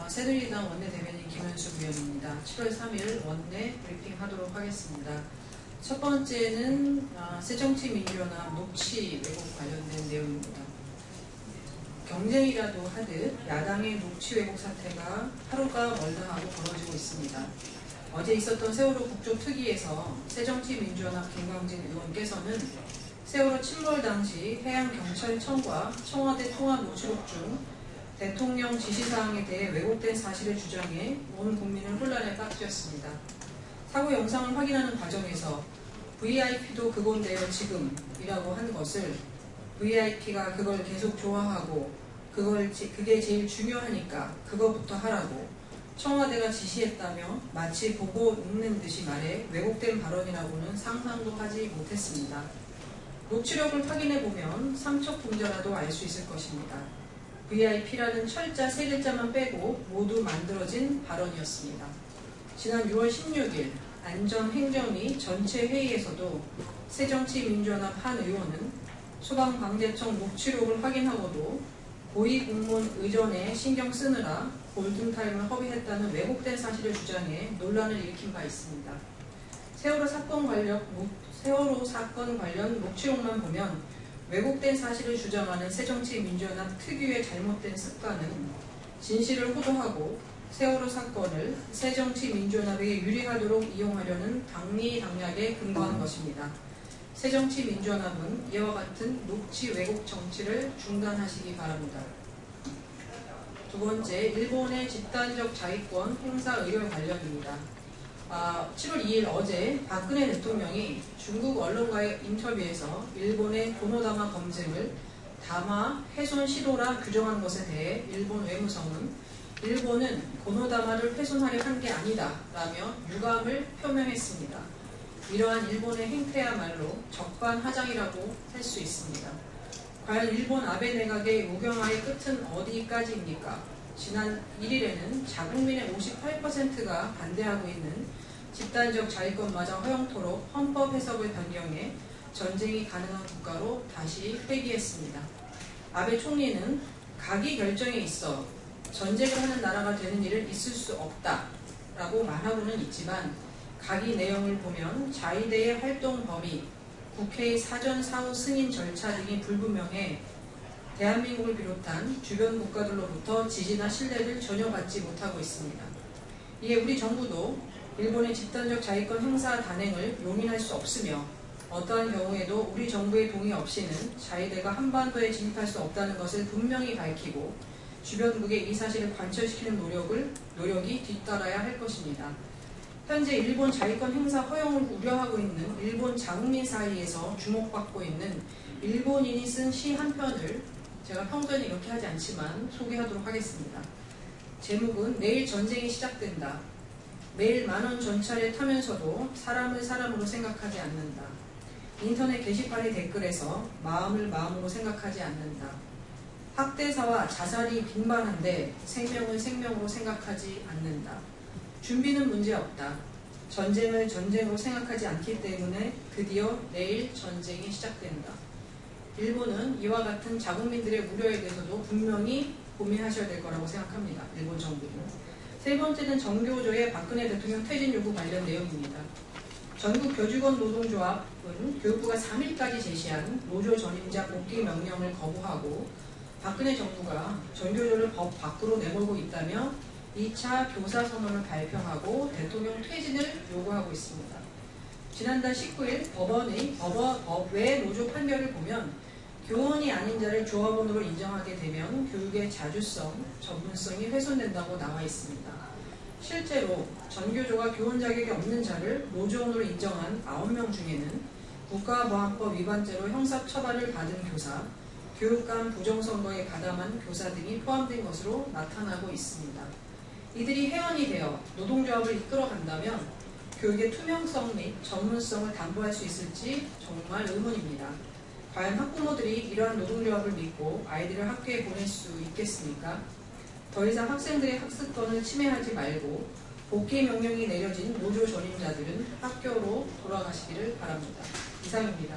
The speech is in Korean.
새누리당 원내대변인 김현수 위원입니다. 7월 3일 원내 브리핑 하도록 하겠습니다. 첫 번째는 새정치민주연합 녹취 왜곡 관련된 내용입니다. 경쟁이라도 하듯 야당의 녹취 왜곡 사태가 하루가 멀다 하고 벌어지고 있습니다. 어제 있었던 세월호 국조특위에서 새정치민주연합 김광진 의원께서는 세월호 침몰 당시 해양경찰청과 청와대 통화 노출록 중 대통령 지시사항에 대해 왜곡된 사실을 주장해 온 국민을 혼란에 빠뜨렸습니다. 사고 영상을 확인하는 과정에서 VIP도 그건데요 지금이라고 한 것을 VIP가 그걸 계속 좋아하고 그게 제일 중요하니까 그거부터 하라고 청와대가 지시했다며 마치 보고 읽는 듯이 말해 왜곡된 발언이라고는 상상도 하지 못했습니다. 녹취록을 확인해보면 삼척동자라도 알 수 있을 것입니다. VIP라는 철자 세 글자만 빼고 모두 만들어진 발언이었습니다. 지난 6월 16일 안전행정위 전체 회의에서도 새정치민주연합 한 의원은 소방방재청 녹취록을 확인하고도 고위공무원 의전에 신경 쓰느라 골든타임을 허비했다는 왜곡된 사실을 주장해 논란을 일으킨 바 있습니다. 세월호 사건 관련 녹취록만 보면 왜곡된 사실을 주장하는 새정치민주연합 특유의 잘못된 습관은 진실을 호도하고 세월호 사건을 새정치민주연합에게 유리하도록 이용하려는 당리당략에 근거한 것입니다. 새정치민주연합은 이와 같은 녹취 왜곡 정치를 중단하시기 바랍니다. 두 번째, 일본의 집단적 자위권 행사 의혹 관련입니다. 7월 2일 어제 박근혜 대통령이 중국 언론과의 인터뷰에서 일본의 고노다마 검증을 다마 훼손 시도라 규정한 것에 대해 일본 외무성은 일본은 고노다마를 훼손하려 한 게 아니다 라며 유감을 표명했습니다. 이러한 일본의 행태야말로 적반하장이라고 할 수 있습니다. 과연 일본 아베 내각의 우경화의 끝은 어디까지입니까? 지난 1일에는 자국민의 58%가 반대하고 있는 집단적 자위권마저 허용토록 헌법 해석을 변경해 전쟁이 가능한 국가로 다시 회귀했습니다. 아베 총리는 각이 결정에 있어 전쟁을 하는 나라가 되는 일은 있을 수 없다라고 말하고는 있지만 각의 내용을 보면 자위대의 활동 범위, 국회의 사전 사후 승인 절차 등이 불분명해 대한민국을 비롯한 주변 국가들로부터 지지나 신뢰를 전혀 받지 못하고 있습니다. 이에 우리 정부도 일본의 집단적 자위권 행사 단행을 용인할 수 없으며 어떠한 경우에도 우리 정부의 동의 없이는 자위대가 한반도에 진입할 수 없다는 것을 분명히 밝히고 주변국에 이 사실을 관철시키는 노력이 뒤따라야 할 것입니다. 현재 일본 자위권 행사 허용을 우려하고 있는 일본 자국민 사이에서 주목받고 있는 일본인이 쓴 시 한 편을 제가 평소에는 이렇게 하지 않지만 소개하도록 하겠습니다. 제목은 내일 전쟁이 시작된다. 매일 만원 전차를 타면서도 사람을 사람으로 생각하지 않는다. 인터넷 게시판의 댓글에서 마음을 마음으로 생각하지 않는다. 학대사와 자살이 빈번한데 생명을 생명으로 생각하지 않는다. 준비는 문제없다. 전쟁을 전쟁으로 생각하지 않기 때문에 드디어 내일 전쟁이 시작된다. 일본은 이와 같은 자국민들의 우려에 대해서도 분명히 고민하셔야 될 거라고 생각합니다. 일본 정부는. 세 번째는 정교조의 박근혜 대통령 퇴진 요구 관련 내용입니다. 전국 교직원 노동조합은 교육부가 3일까지 제시한 노조 전임자 복귀 명령을 거부하고 박근혜 정부가 전교조를 법 밖으로 내몰고 있다며 2차 교사 선언을 발표하고 대통령 퇴진을 요구하고 있습니다. 지난달 19일 법외 노조 판결을 보면 교원이 아닌 자를 조합원으로 인정하게 되면 교육의 자주성, 전문성이 훼손된다고 나와 있습니다. 실제로 전교조가 교원 자격이 없는 자를 노조원으로 인정한 9명 중에는 국가보안법 위반죄로 형사처벌을 받은 교사, 교육감 부정선거에 가담한 교사 등이 포함된 것으로 나타나고 있습니다. 이들이 회원이 되어 노동조합을 이끌어간다면 교육의 투명성 및 전문성을 담보할 수 있을지 정말 의문입니다. 과연 학부모들이 이러한 노동조합을 믿고 아이들을 학교에 보낼 수 있겠습니까? 더 이상 학생들의 학습권을 침해하지 말고 복귀 명령이 내려진 노조 전임자들은 학교로 돌아가시기를 바랍니다. 이상입니다.